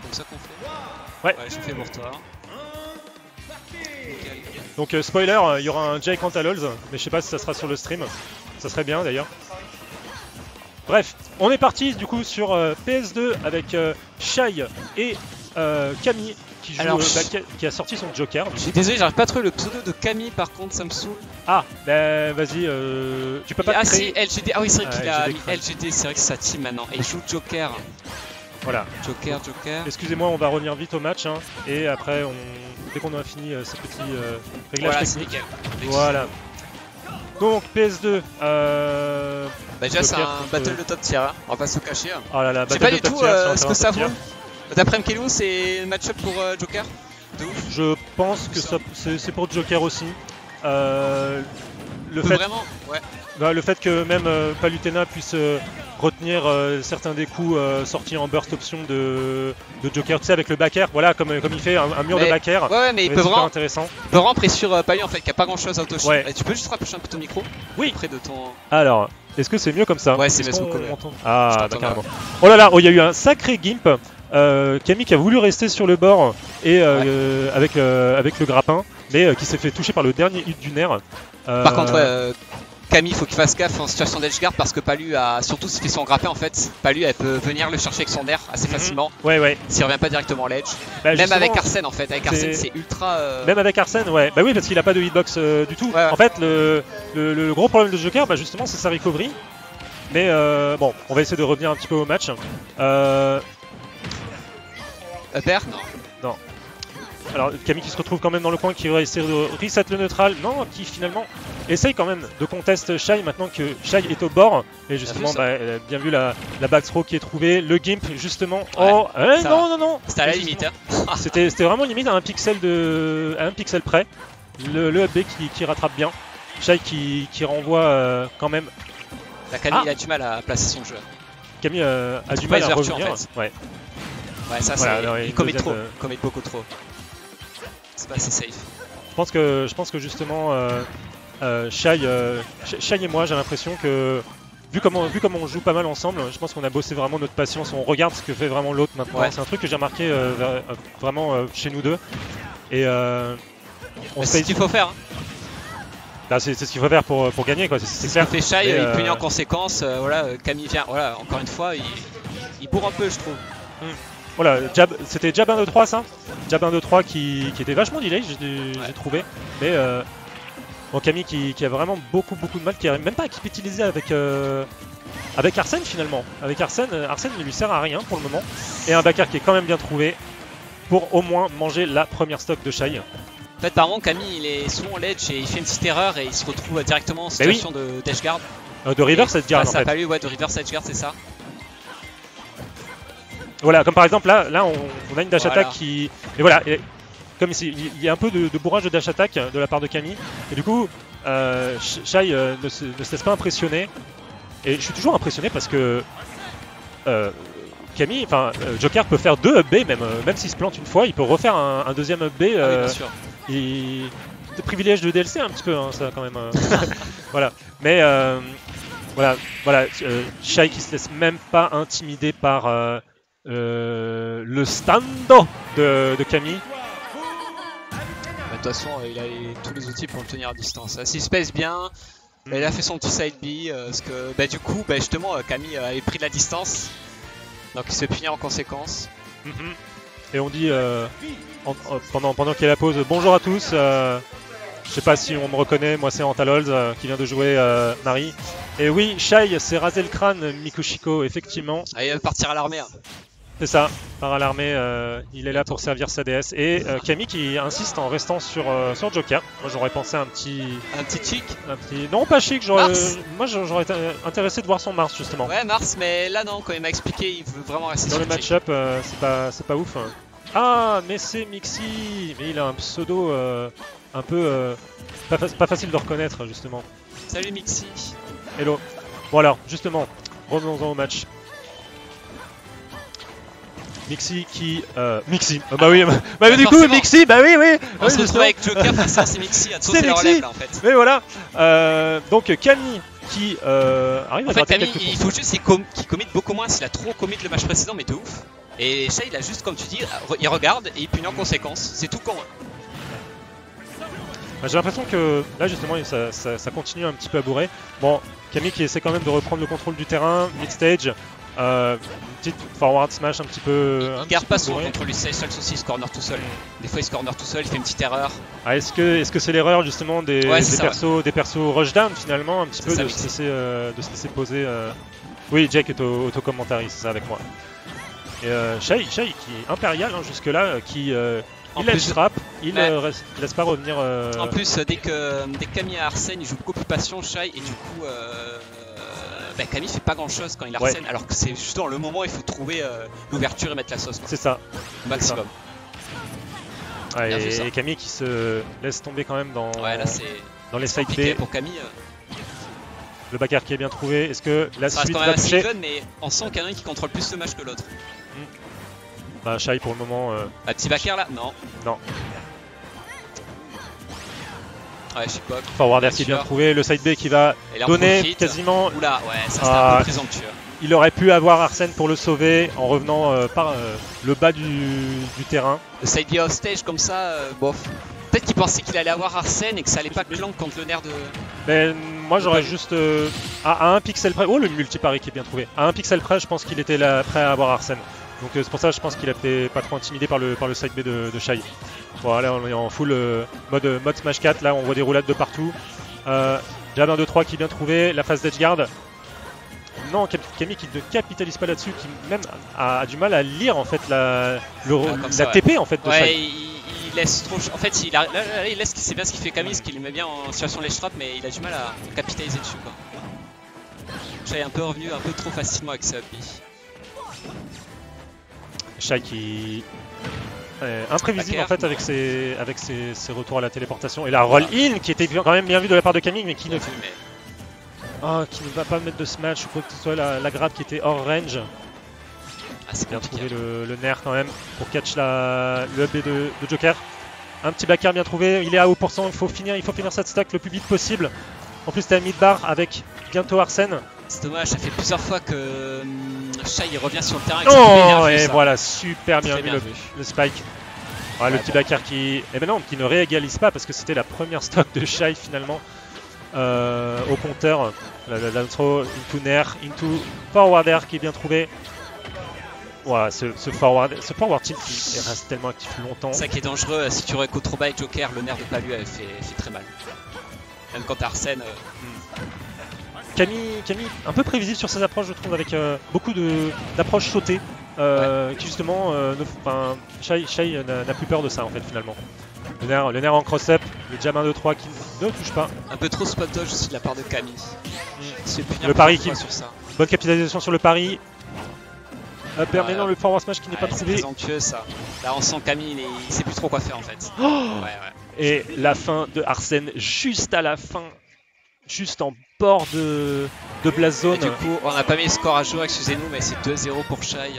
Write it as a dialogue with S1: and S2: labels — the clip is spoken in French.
S1: C'est comme ça qu'on fait.
S2: Ouais.
S1: Ouais, j'ai fait pour toi.
S2: Donc spoiler, il y aura un Jake Antalols, mais je sais pas si ça sera sur le stream. Ça serait bien d'ailleurs. Bref, on est parti du coup sur PS2 avec Shai et Camille qui joue,
S1: Alors,
S2: qui a sorti son Joker.
S1: Je suis désolé, j'arrive pas à trouver le pseudo de Camille par contre, ça me saoule.
S2: Ah, bah vas-y, tu peux pas
S1: Ah
S2: créer...
S1: si, LGD, ah oui c'est vrai qu'il a
S2: LGD
S1: mis LGD, c'est vrai que c'est sa team maintenant. Et il joue Joker.
S2: Voilà.
S1: Joker.
S2: Excusez-moi, on va revenir vite au match, hein, et après, dès qu'on aura fini ces petits réglages
S1: Voilà, c'est
S2: techniques.
S1: nickel.
S2: Voilà. Donc PS2.
S1: Bah déjà c'est
S2: Joker
S1: un
S2: contre...
S1: battle de top tier, hein. On va pas se cacher. Hein.
S2: Oh là là,
S1: Je sais
S2: battle
S1: pas
S2: de
S1: du
S2: top
S1: tout
S2: tier sur un
S1: ce
S2: terrain
S1: que ça
S2: top tier.
S1: vaut. D'après Mkelou, c'est le match-up pour Joker. De ouf.
S2: Je pense que c'est pour Joker aussi. Le fait que même Palutena puisse retenir certains des coups sortis en burst option de Joker, tu sais, avec le back air, voilà, comme il fait un mur de back air.
S1: Ouais, mais il peut
S2: vraiment intéressant.
S1: Il peut rentrer sur Palu en fait, qui a pas grand chose à auto
S2: Ouais.
S1: Tu peux juste rapprocher un peu ton micro.
S2: Oui.
S1: Près de ton.
S2: Alors, est-ce que c'est mieux comme ça?
S1: Ouais, c'est mieux comme ça.
S2: Ah, bah, carrément. Oh là là, il y a eu un sacré gimp. Camille qui a voulu rester sur le bord et avec le grappin, mais qui s'est fait toucher par le dernier hit du nerf.
S1: Par contre, Camille, faut qu'il fasse gaffe en situation d'edge guard parce que Palu a, surtout s'il fait son grappin en fait, Palu elle peut venir le chercher avec son nerf assez facilement.
S2: Ouais.
S1: S'il revient pas directement à l'edge.
S2: Bah,
S1: même avec Arsène en fait, avec Arsène c'est ultra.
S2: Même avec Arsène, ouais. Bah oui, parce qu'il a pas de hitbox du tout.
S1: Ouais.
S2: En fait, le gros problème de Joker, bah justement, c'est sa recovery. Mais bon, on va essayer de revenir un petit peu au match.
S1: Upper Non.
S2: Alors Camille qui se retrouve quand même dans le coin, qui va essayer de reset le neutral, non, qui finalement essaye quand même de contest Shai maintenant que Shai est au bord. Et justement, elle a bien vu la back throw qui est trouvée, le gimp justement.
S1: Ouais,
S2: oh, non.
S1: C'était à la limite. Hein.
S2: C'était vraiment limite à un pixel près. Le up B qui rattrape bien. Shai qui renvoie quand même.
S1: La Camille il a du mal à placer son jeu.
S2: Camille a du mal à revenir.
S1: En fait.
S2: Ouais,
S1: ça
S2: voilà,
S1: il commit trop, commit beaucoup trop. C'est pas assez safe.
S2: Je pense que justement Shai et moi, j'ai l'impression que vu comme on joue pas mal ensemble, je pense qu'on a bossé vraiment notre patience, on regarde ce que fait vraiment l'autre maintenant. Ouais. C'est un truc que j'ai remarqué vraiment chez nous deux. Et
S1: c'est ce qu'il faut faire. Hein.
S2: Là, c'est ce qu'il faut faire pour gagner, quoi. C'est clair.
S1: Ce que fait Shai, il punit en conséquence. Voilà, Camille vient. Voilà, encore une fois, il bourre un peu, je trouve.
S2: Voilà, c'était Jab 1, 2, 3 ça. Jab 1, 2, 3 qui était vachement delay, j'ai trouvé. Mais bon, Camille qui a vraiment beaucoup de mal, qui n'arrive même pas à capitaliser avec Arsène finalement. Avec Arsène ne lui sert à rien pour le moment. Et un backer qui est quand même bien trouvé pour au moins manger la première stock de Shai.
S1: En fait, par contre, Camille il est souvent en ledge et il fait une petite erreur et il se retrouve directement en situation d'edge guard.
S2: De reverse edge guard en fait.
S1: Pas lui, ouais, de reverse edge guard, c'est ça.
S2: Voilà, comme par exemple là on a une dash attack qui... Et voilà, comme ici, il y a un peu de bourrage de dash attack de la part de Camille. Et du coup, Shai ne se laisse pas impressionner. Et je suis toujours impressionné parce que Camille, Joker peut faire 2 up B même s'il se plante une fois, il peut refaire un deuxième up B.
S1: Oui, bien sûr.
S2: C'est privilège de DLC un petit peu, hein, ça quand même. Voilà, mais voilà, Shai qui se laisse même pas intimider par le stando de Camille.
S1: De toute façon, il a tous les outils pour le tenir à distance. S'il se pèse bien, il a fait son petit side B, parce que du coup, justement, Camille avait pris de la distance, donc il se fait punir en conséquence.
S2: Et on dit pendant qu'il y a la pause, bonjour à tous. Je sais pas si on me reconnaît, moi c'est Antalols qui vient de jouer Marie. Et oui, Shai s'est rasé le crâne, Mikushiko, effectivement.
S1: Ah, il va partir à l'armée. Hein.
S2: C'est ça, part à l'armée, il est là pour servir sa déesse. Et Camille qui insiste en restant sur Joker. Moi j'aurais pensé à un petit
S1: chic.
S2: Non, pas chic, moi j'aurais été intéressé de voir son Mars justement.
S1: Ouais, Mars, mais là non, quand il m'a expliqué, il veut vraiment rester
S2: dans
S1: sur
S2: le match-up, c'est pas ouf. Hein. Ah, mais c'est Mixi. Mais il a un pseudo un peu pas facile de reconnaître justement.
S1: Salut Mixi.
S2: Hello. Bon alors, justement, revenons-en au match. Mixi qui... Mixi. Bah oui, bah du coup, Mixi, bah oui.
S1: On se retrouve avec Joker, c'est Mixi, c'est la relève là en fait.
S2: Mais voilà. Donc Camille qui arrive à
S1: en fait, Camille, il faut juste qu'il commit beaucoup moins s'il a trop commit le match précédent, mais de ouf. Et Shai, il a juste, comme tu dis, il regarde et il punit en conséquence. C'est tout con.
S2: J'ai l'impression que là justement ça continue un petit peu à bourrer. Bon, Camille qui essaie quand même de reprendre le contrôle du terrain, mid-stage. Une petite forward smash un petit peu.
S1: Il garde pas son contrôle du stage aussi, il se corner tout seul. Des fois il se corner tout seul, il fait une petite erreur.
S2: Ah, est-ce que c'est l'erreur justement des persos rushdown finalement, un petit peu de se laisser poser. Oui, Jake est au commentaire, c'est ça avec moi. Et Shai qui est impérial hein, jusque-là, qui. Il laisse frappe, il laisse pas revenir.
S1: En plus, dès que Camille a Arsène, il joue beaucoup plus patient, Shai, et du coup, Camille fait pas grand chose quand il Arsène, alors que c'est justement le moment où il faut trouver l'ouverture et mettre la sauce.
S2: C'est ça.
S1: Maximum.
S2: Ouais, et Camille qui se laisse tomber quand même dans les side B.
S1: Pour Camille.
S2: Le backer qui est bien trouvé. Est-ce que la suite
S1: va
S2: toucher
S1: assez even, mais on sent qu'il y en a un qui contrôle plus ce match que l'autre.
S2: Bah, Shai pour le moment.
S1: Petit backer là? Non.
S2: Non.
S1: Ouais, je sais pas.
S2: Forwarder qui est bien trouvé, le side B qui va donner quasiment.
S1: Oula, ouais, ça c'était un peu présomptueux.
S2: Il aurait pu avoir Arsène pour le sauver en revenant par le bas du terrain.
S1: Le side B off stage comme ça, bof. Peut-être qu'il pensait qu'il allait avoir Arsène et que ça allait pas clank contre le nerf de.
S2: Ben, moi j'aurais juste. À 1 pixel près. Oh, le multi-pari qui est bien trouvé. À 1 pixel près, je pense qu'il était là, prêt à avoir Arsène. Donc c'est pour ça que je pense qu'il a été pas trop intimidé par le side B de Shai. Voilà, on est en full mode Smash 4, là on voit des roulades de partout. Jab 1, 2, 3 qui est bien trouvé, la phase d'edge guard. Non, Camille qui ne capitalise pas là-dessus, qui même a du mal à lire en fait la TP en fait de Shai.
S1: Il laisse trop. En fait, il laisse, c'est bien ce qu'il fait Camille, ce qu'il lui met bien en situation ledge trap, mais il a du mal à capitaliser dessus quoi. Shai est un peu revenu un peu trop facilement avec ce up B.
S2: Shai qui est imprévisible en fait avec ses retours à la téléportation et la roll-in qui était quand même bien vue de la part de Camille mais qui ne va pas mettre de smash ou quoi que ce soit, la grab qui était hors range. C'est bien trouvé le nerf quand même pour catch le up B de Joker. Un petit backer bien trouvé, il est à haut pourcent, il faut finir cette stack le plus vite possible. En plus t'es à mid-bar avec bientôt Arsène.
S1: C'est dommage, ça fait plusieurs fois que Shai revient sur le terrain.
S2: Et voilà, super bien vu le spike. Ouais, le petit backer qui ne réégalise pas parce que c'était la première stock de Shai finalement au compteur. La throw into nair, into forward air qui est bien trouvé. Voilà, ce forward tilt il reste tellement actif longtemps.
S1: C'est ça qui est dangereux, si tu réécoutes trop bas avec Joker, le nerf de pas lui elle fait très mal. Même quand t'as Arsène.
S2: Camille, un peu prévisible sur ses approches, je trouve, avec beaucoup d'approches sautées. Qui justement, Shai n'a plus peur de ça en fait finalement. Le nerf en cross-up, le jab 1, 2, 3 qui ne touche pas.
S1: Un peu trop spot dodge aussi de la part de Camille.
S2: Le pari qui.
S1: Sur ça.
S2: Bonne capitalisation sur le pari. Permettant le forward smash qui n'est pas trouvé.
S1: C'est présomptueux ça. Là on sent Camille, il sait plus trop quoi faire en fait.
S2: Et la fin de Arsène juste à la fin. Juste en bord de blast zone.
S1: Et du coup, on n'a pas mis le score à jour, excusez-nous, mais c'est 2-0 pour Shai.